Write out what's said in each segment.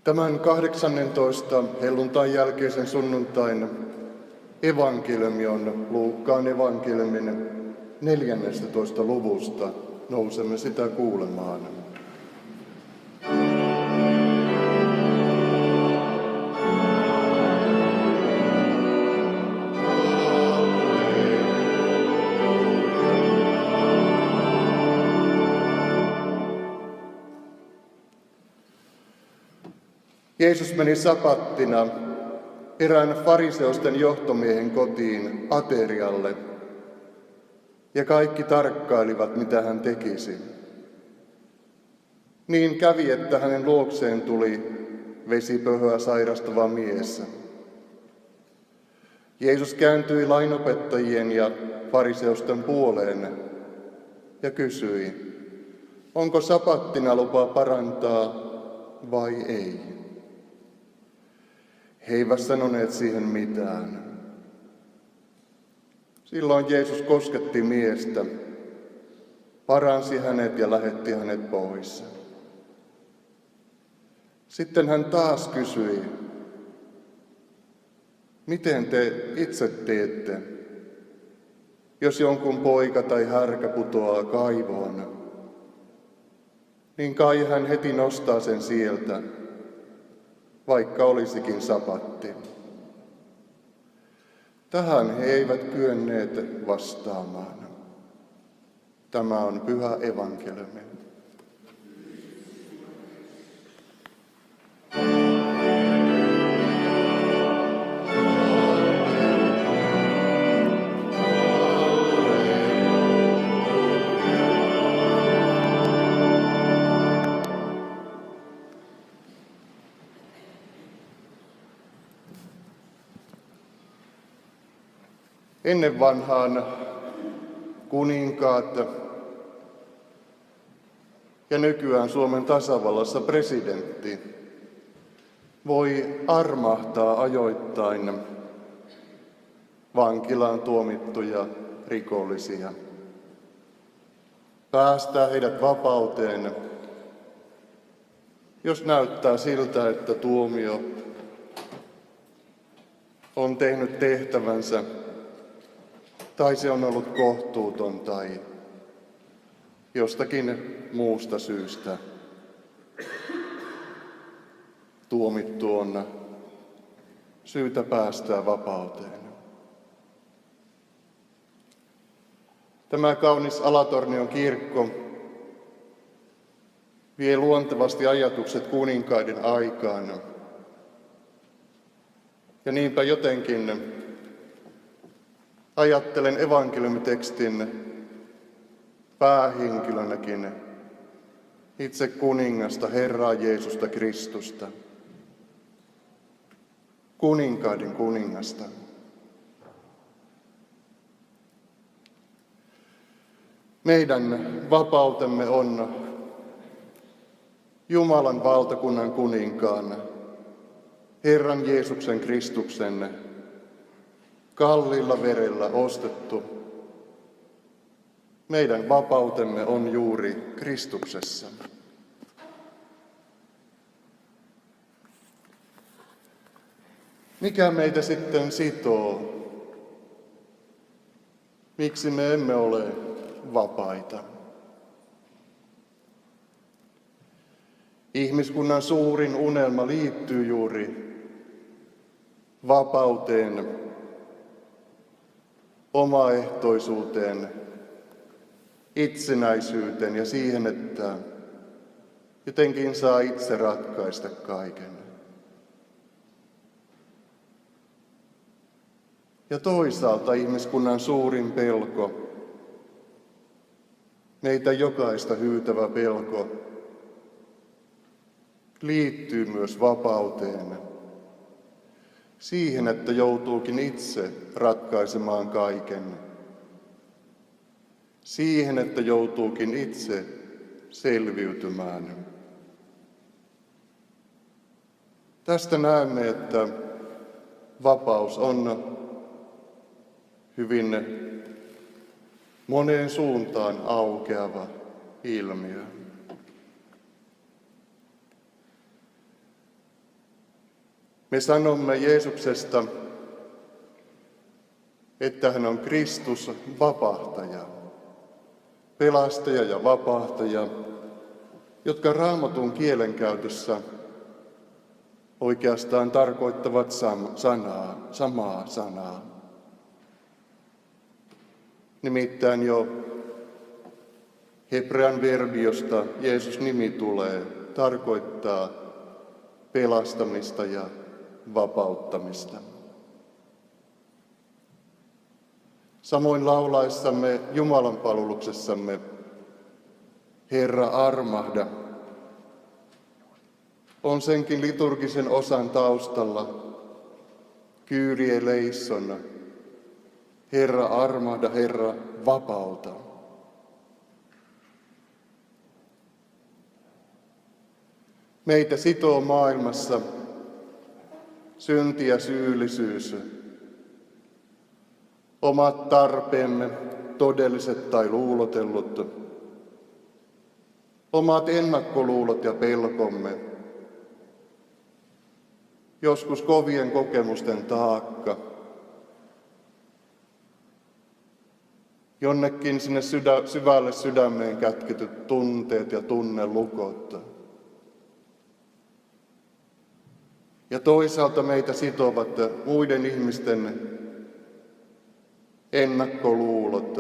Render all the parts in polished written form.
Tämän 18 helluntain jälkeisen sunnuntain evankeliumi on Luukkaan evankeliumin 14. luvusta. Nousemme sitä kuulemaan. Jeesus meni sapattina erään fariseusten johtomiehen kotiin aterialle, ja kaikki tarkkailivat, mitä hän tekisi. Niin kävi, että hänen luokseen tuli vesipöhöä sairastava mies. Jeesus kääntyi lainopettajien ja fariseusten puoleen ja kysyi, onko sapattina lupa parantaa vai ei? He eivät sanoneet siihen mitään. Silloin Jeesus kosketti miestä, paransi hänet ja lähetti hänet pois. Sitten hän taas kysyi, miten te itse teette, jos jonkun poika tai härkä putoaa kaivoon, niin kai hän heti nostaa sen sieltä, vaikka olisikin sapatti. Tähän he eivät kyenneet vastaamaan. Tämä on pyhä evankeliumi. Ennen vanhaan kuninkaat ja nykyään Suomen tasavallassa presidentti voi armahtaa ajoittain vankilaan tuomittuja rikollisia, päästää heidät vapauteen, jos näyttää siltä, että tuomio on tehnyt tehtävänsä tai se on ollut kohtuuton tai jostakin muusta syystä tuomittu on syytä päästää vapauteen. Tämä kaunis Alatornion kirkko vie luontevasti ajatukset kuninkaiden aikaan. Ja niinpä jotenkin ajattelen evankeliumitekstin päähenkilönäkin itse kuningasta, Herraa Jeesusta Kristusta, kuninkaiden kuningasta. Meidän vapautemme on Jumalan valtakunnan kuninkaan, Herran Jeesuksen Kristuksen kalliilla verellä ostettu. Meidän vapautemme on juuri Kristuksessa. Mikä meitä sitten sitoo? Miksi me emme ole vapaita? Ihmiskunnan suurin unelma liittyy juuri vapauteen, omaehtoisuuteen, itsenäisyyteen ja siihen, että jotenkin saa itse ratkaista kaiken. Ja toisaalta ihmiskunnan suurin pelko, meitä jokaista hyytävä pelko, liittyy myös vapauteen. Siihen, että joutuukin itse ratkaisemaan kaiken. Siihen, että joutuukin itse selviytymään. Tästä näemme, että vapaus on hyvin moneen suuntaan aukeava ilmiö. Me sanomme Jeesuksesta, että hän on Kristus, vapahtaja, pelastaja ja vapahtaja, jotka Raamatun kielenkäytössä oikeastaan tarkoittavat samaa sanaa. Nimittäin jo hebrean verbi, josta Jeesus nimi tulee, tarkoittaa pelastamista ja vapauttamista. Samoin laulaessamme Jumalan palveluksessamme Herra armahda on senkin liturgisen osan taustalla Kyrie eleison, Herra armahda, Herra vapauta. Meitä sitoo maailmassa synti ja syyllisyys, omat tarpeemme, todelliset tai luulotellut, omat ennakkoluulot ja pelkomme, joskus kovien kokemusten taakka, jonnekin sinne syvälle sydämeen kätketyt tunteet ja tunnelukot. Ja toisaalta meitä sitovat muiden ihmisten ennakkoluulot.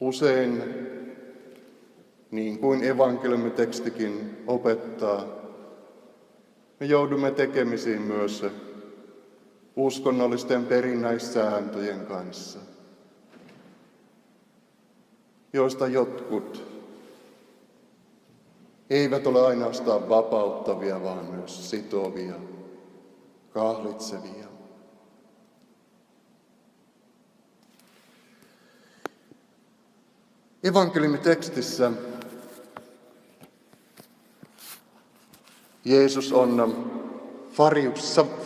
Usein, niin kuin evankeliumitekstikin opettaa, me joudumme tekemisiin myös uskonnollisten perinnäissääntöjen kanssa, joista jotkut eivät ole ainoastaan vapauttavia, vaan myös sitovia, kahlitsevia. Evankeliumitekstissä Jeesus on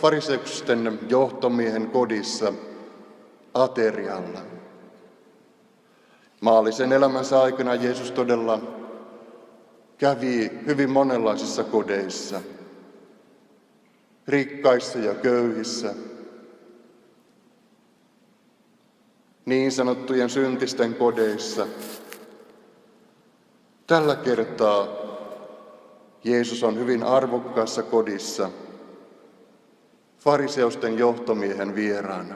fariseusten johtomiehen kodissa aterialla. Maallisen elämänsä aikana Jeesus todella kävi hyvin monenlaisissa kodeissa, rikkaissa ja köyhissä, niin sanottujen syntisten kodeissa. Tällä kertaa Jeesus on hyvin arvokkaassa kodissa, fariseusten johtomiehen vieraana.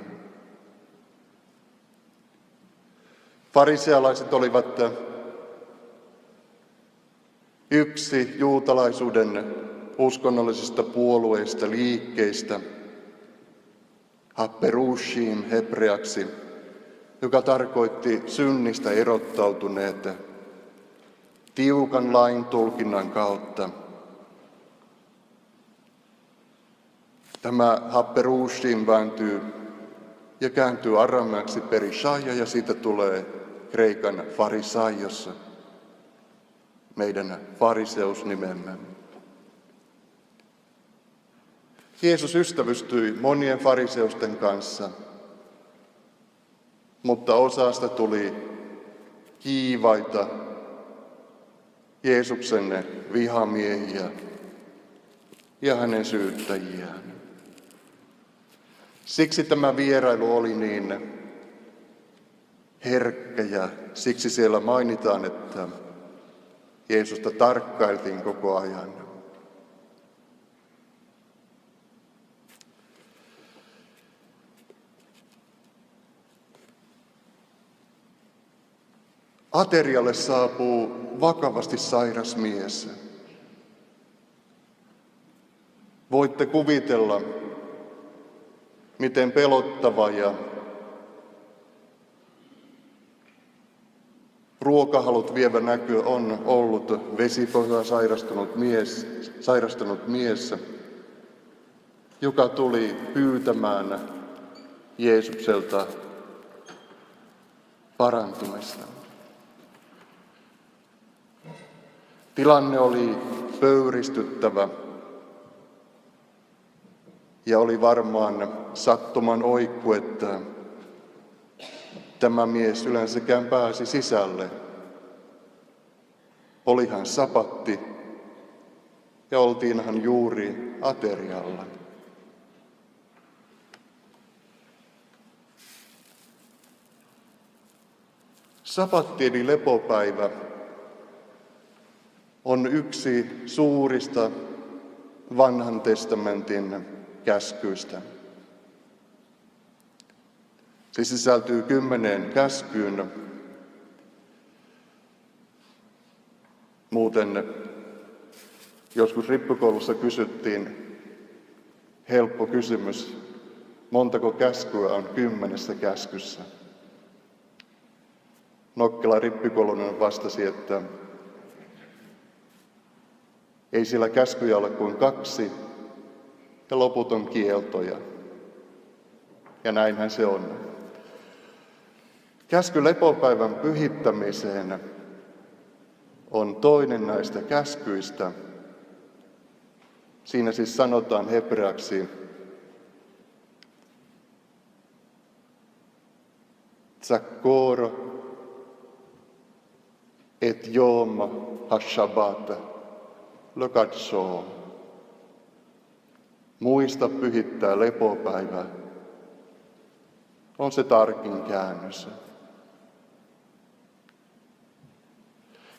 Farisealaiset olivat yksi juutalaisuuden uskonnollisista puolueista, liikkeistä, haperushim hebreaksi, joka tarkoitti synnistä erottautuneet tiukan lain tulkinnan kautta. Tämä haperushim vääntyy ja kääntyy arameaksi perishaia ja siitä tulee kreikan farisaios, meidän fariseusnimemme. Jeesus ystävystyi monien fariseusten kanssa, mutta osasta tuli kiivaita Jeesuksen vihamiehiä ja hänen syyttäjiään. Siksi tämä vierailu oli niin herkkä ja siksi siellä mainitaan, että Jeesusta tarkkailtiin koko ajan. Aterialle saapuu vakavasti sairas mies. Voitte kuvitella, miten pelottava ja ruokahalut vievä näkö on ollut vesipohjaa sairastunut mies, joka tuli pyytämään Jeesukselta parantumista. Tilanne oli pöyristyttävä ja oli varmaan sattuman oikku, että tämä mies yleensäkään pääsi sisälle. Olihan sapatti ja oltiinhan juuri aterialla. Sabatti eli lepopäivä on yksi suurista Vanhan testamentin käskyistä. Se sisältyy 10 käskyyn. Muuten joskus rippikoulussa kysyttiin helppo kysymys, montako käskyä on 10 käskyssä. Nokkela rippikoulunen vastasi, että ei siellä käskyjä ole kuin 2 ja loput on kieltoja. Ja näinhän se on. Käsky lepopäivän pyhittämiseen on toinen näistä käskyistä. Siinä siis sanotaan hebreaksi Tzakor et yom ha-shabbat lokatso. Muista pyhittää lepopäivä. On se tarkin käännös.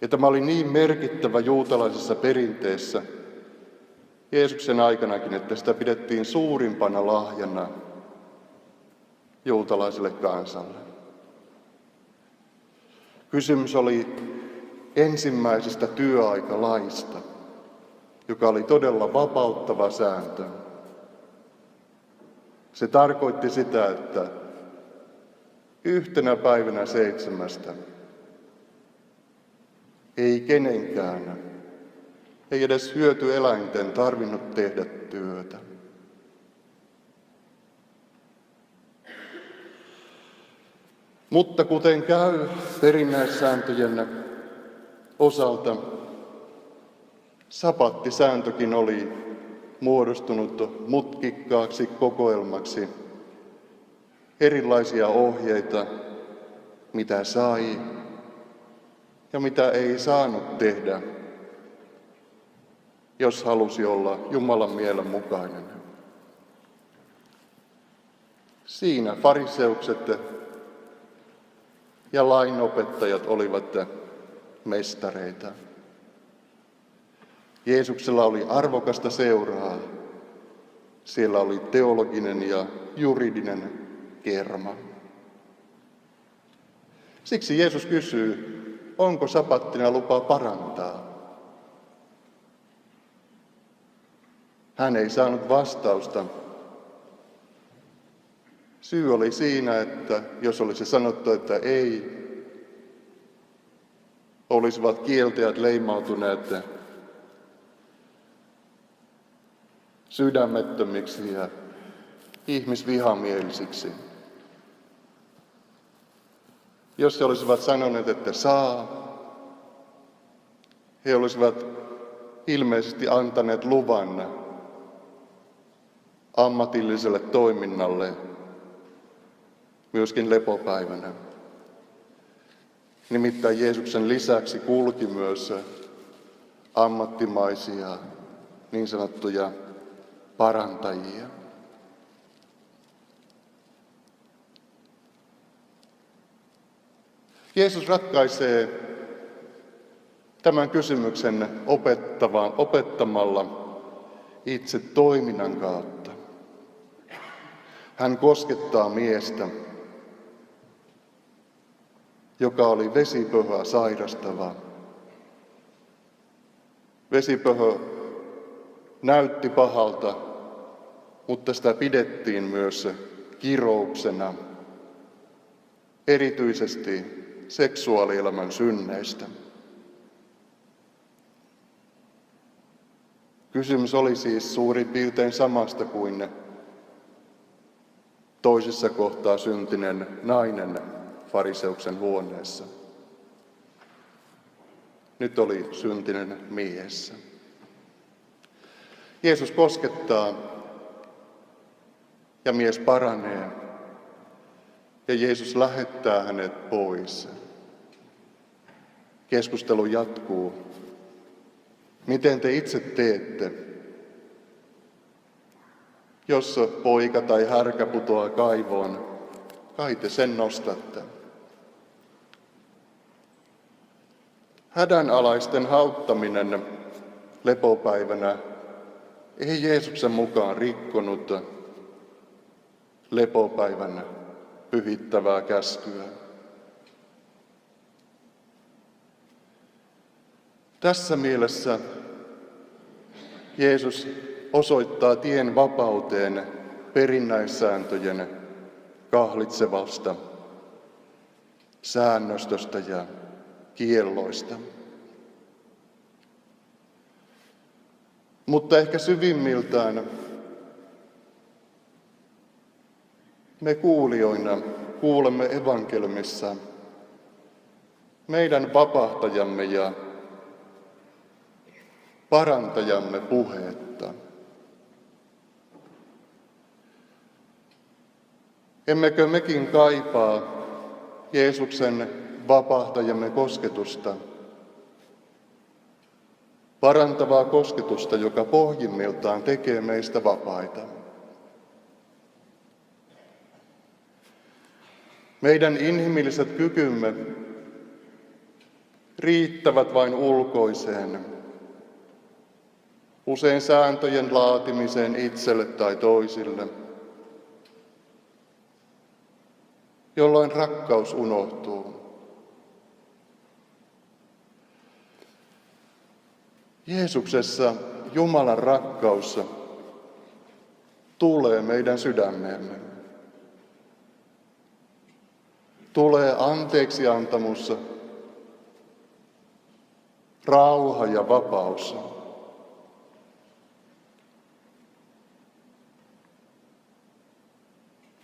Ja tämä oli niin merkittävä juutalaisessa perinteessä Jeesuksen aikanakin, että sitä pidettiin suurimpana lahjana juutalaiselle kansalle. Kysymys oli ensimmäisestä työaikalaista, joka oli todella vapauttava sääntö. Se tarkoitti sitä, että yhtenä päivänä 7 ei kenenkään, ei edes hyötyeläinten tarvinnut tehdä työtä. Mutta kuten käy perinnäissääntöjen osalta, sapattisääntökin oli muodostunut mutkikkaaksi kokoelmaksi erilaisia ohjeita, mitä sai ja mitä ei saanut tehdä, jos halusi olla Jumalan mielen mukainen. Siinä fariseukset ja lainopettajat olivat mestareita. Jeesuksella oli arvokasta seuraa. Siellä oli teologinen ja juridinen kerma. Siksi Jeesus kysyy, onko sapattina lupa parantaa? Hän ei saanut vastausta. Syy oli siinä, että jos olisi sanottu, että ei, olisivat kieltäjät leimautuneet sydämettömiksi ja ihmisvihamielisiksi. Jos he olisivat sanoneet, että saa, he olisivat ilmeisesti antaneet luvan ammatilliselle toiminnalle myöskin lepopäivänä. Nimittäin Jeesuksen lisäksi kulki myös ammattimaisia, niin sanottuja parantajia. Jeesus ratkaisee tämän kysymyksen opettamalla itse toiminnan kautta. Hän koskettaa miestä, joka oli vesipöhöä sairastava. Vesipöhö näytti pahalta, mutta sitä pidettiin myös kirouksena, erityisesti seksuaalielämän synneistä. Kysymys oli siis suurin piirtein samasta kuin toisessa kohtaa syntinen nainen fariseuksen huoneessa. Nyt oli syntinen mies. Jeesus koskettaa ja mies paranee ja Jeesus lähettää hänet pois. Keskustelu jatkuu Miten te itse teette? Jos poika tai härkä putoaa kaivoon, kai te sen nostatte. Hädänalaisten auttaminen lepopäivänä ei Jeesuksen mukaan rikkonut lepopäivänä pyhittävää käskyä. Tässä mielessä Jeesus osoittaa tien vapauteen perinnäissääntöjen kahlitsevasta säännöstöstä ja kielloista. Mutta ehkä syvimmiltään me kuulijoina kuulemme evankeliumissa meidän vapahtajamme ja parantajamme puhetta. Emmekö mekin kaipaa Jeesuksen vapahtajamme kosketusta, parantavaa kosketusta, joka pohjimmiltaan tekee meistä vapaita. Meidän inhimilliset kykymme riittävät vain ulkoiseen, usein sääntöjen laatimiseen itselle tai toisille, jolloin rakkaus unohtuu. Jeesuksessa Jumalan rakkaus tulee meidän sydämeemme. Tulee anteeksiantamus, rauha ja vapaus.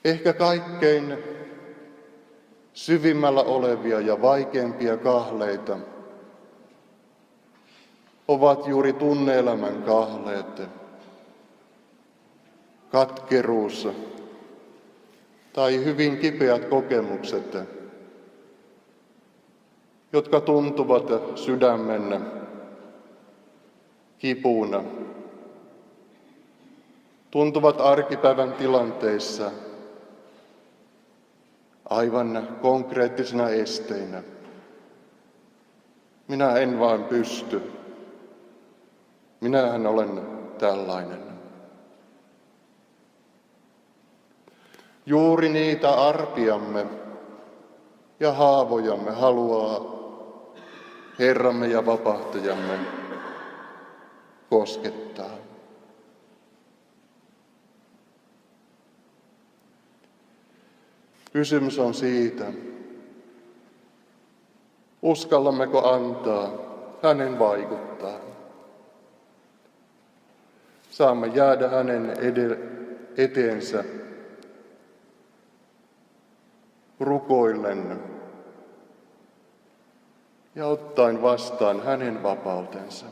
Ehkä kaikkein syvimmällä olevia ja vaikeimpia kahleita ovat juuri tunne-elämän kahleet, katkeruus tai hyvin kipeät kokemukset, jotka tuntuvat sydämen kipuna, tuntuvat arkipäivän tilanteissa aivan konkreettisina esteinä. Minä en vain pysty. Minähän olen tällainen. Juuri niitä arpiamme ja haavojamme haluaa Herramme ja vapahtajamme koskettaa. Kysymys on siitä, uskallammeko antaa hänen vaikuttaa. Saamme jäädä hänen eteensä rukoillen ja ottaen vastaan hänen vapautensa.